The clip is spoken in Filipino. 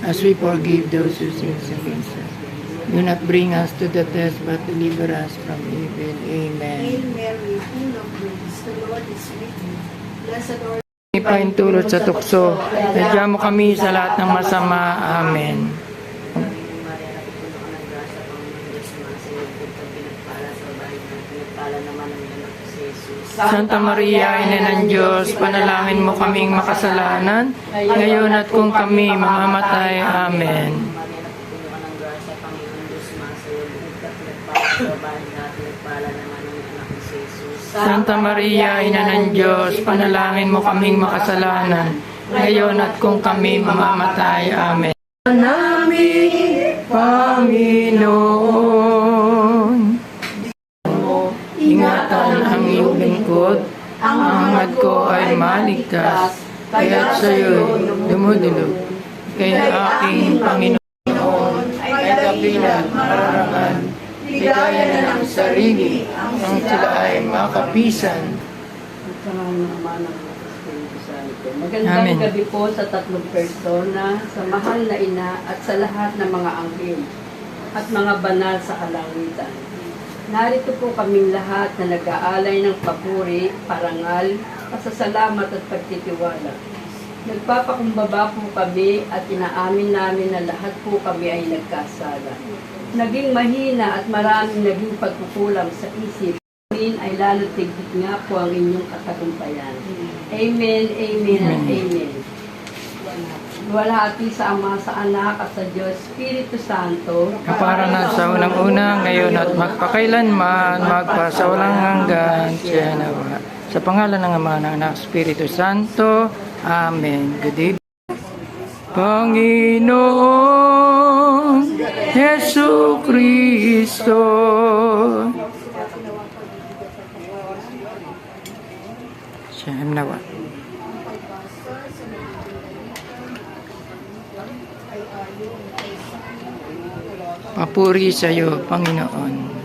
as we forgive those who sin against us. Do not bring us to the test, but deliver us from evil. Amen. Hail Mary, full of grace, the Lord is with you. Blessed are Ipaintulot sa tukso, nadya mo kami sa lahat ng masama. Amen. Santa Maria, Ina ng Diyos, panalangin mo kaming makasalanan, ngayon at kung kami mamamatay. Amen. Santa Maria, Ina ng Diyos, panalangin mo kaming makasalanan, ngayon at kung kami mamamatay. Amen. Namin, Panginoon, ingatan ang iyong lingkod, ang hangad ko ay maligtas, kaya't sa'yo'y dumudulog. Kaya aking Panginoon ay kabilang mararangan, ligaya na ng sarili, ang sila ay makapisan. Magandang gabi po sa tatlong persona, sa mahal na ina at sa lahat ng mga anghel at mga banal sa kalangitan. Narito po kaming lahat na nag-aalay ng papuri, parangal, pasasalamat at pagtitiwala. Nagpapakumbaba po kami at inaamin namin na lahat po kami ay nagkasala. Naging mahina at maraming naging pagkukulang sa isip. Ay lalo tigit nga po ang inyong katagumpayan. Amen, amen, and amen. Luwalhati sa Ama, sa Anak, at sa Diyos, Espiritu Santo, Kapara na sa unang-una, ngayon at magpakailanman, magpasawalang hanggan, siya nawa. Sa pangalan ng Ama, ng Anak, Espiritu Santo. Amen. Good evening. Panginoon Jesu Kristo, siya nawa. Papuri sa iyo, Panginoon.